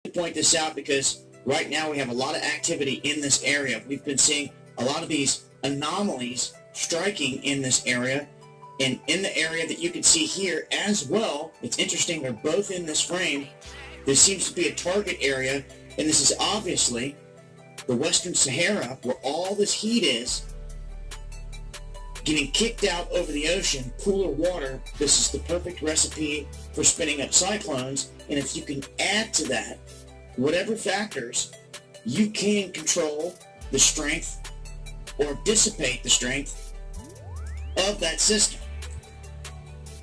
point this out because right now we have a lot of activity in this area. We've been seeing a lot of these anomalies striking in this area, and in the area that you can see here as well. It's interesting, they're both in this frame. This seems to be a target area, and this is obviously the Western Sahara, where all this heat is getting kicked out over the ocean, cooler water. This is the perfect recipe for spinning up cyclones. And if you can add to that whatever factors, you can control the strength or dissipate the strength of that system.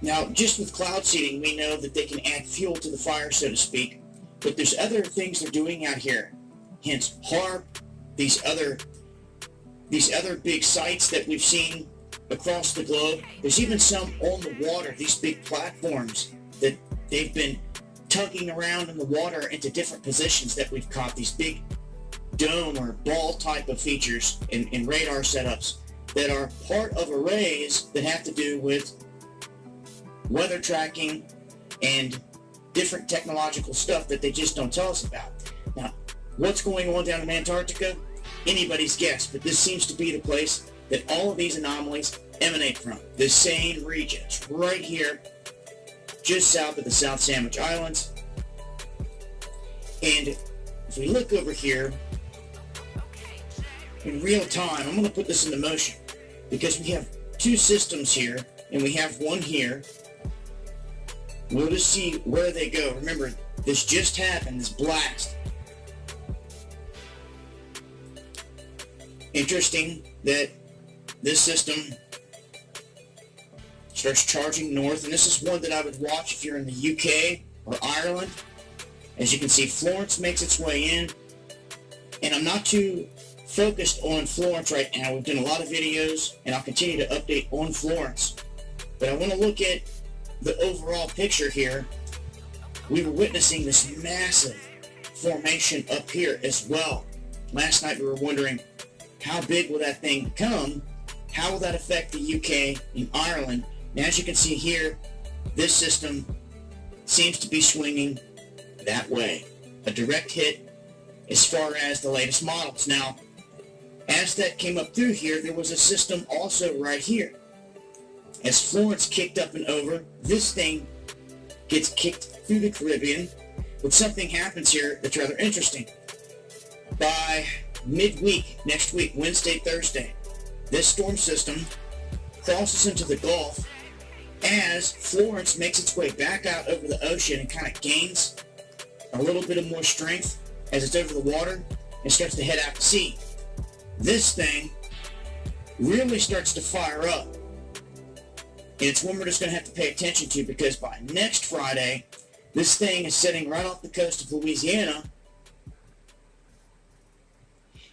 Now, just with cloud seeding, we know that they can add fuel to the fire, so to speak, but there's other things they're doing out here. Hence HAARP, these other big sites that we've seen across the globe. There's even some on the water, these big platforms that they've been tugging around in the water into different positions that we've caught, these big dome or ball type of features in radar setups that are part of arrays that have to do with weather tracking and different technological stuff that they just don't tell us about. Now, what's going on down in Antarctica? Anybody's guess, but this seems to be the place that all of these anomalies emanate from. The same region. It's right here, just south of the South Sandwich Islands. And if we look over here, in real time, I'm going to put this into motion because we have two systems here, and we have one here. We'll just see where they go. Remember, this just happened, this blast. Interesting that this system starts charging north, and this is one that I would watch if you're in the UK or Ireland. As you can see, Florence makes its way in, and I'm not too focused on Florence right now. We've done a lot of videos, and I'll continue to update on Florence, but I want to look at the overall picture here. We were witnessing this massive formation up here as well. Last night we were wondering, how big will that thing become? How will that affect the UK and Ireland? And as you can see here, this system seems to be swinging that way. A direct hit as far as the latest models. Now, as that came up through here, there was a system also right here. As Florence kicked up and over, this thing gets kicked through the Caribbean, but something happens here that's rather interesting. By midweek, next week, Wednesday, Thursday, this storm system crosses into the Gulf as Florence makes its way back out over the ocean and kind of gains a little bit of more strength as it's over the water and starts to head out to sea. This thing really starts to fire up. And it's one we're just going to have to pay attention to, because by next Friday, this thing is sitting right off the coast of Louisiana,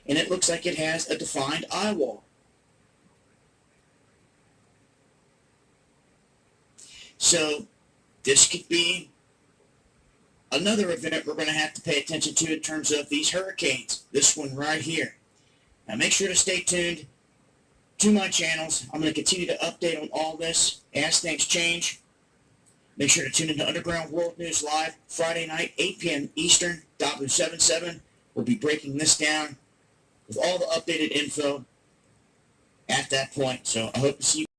and it looks like it has a defined eye wall. So this could be another event we're going to have to pay attention to in terms of these hurricanes. This one right here. Now make sure to stay tuned to my channels. I'm going to continue to update on all this as things change. Make sure to tune into Underground World News Live Friday night, 8 p.m. Eastern, W77. We'll be breaking this down with all the updated info at that point. So I hope to see you.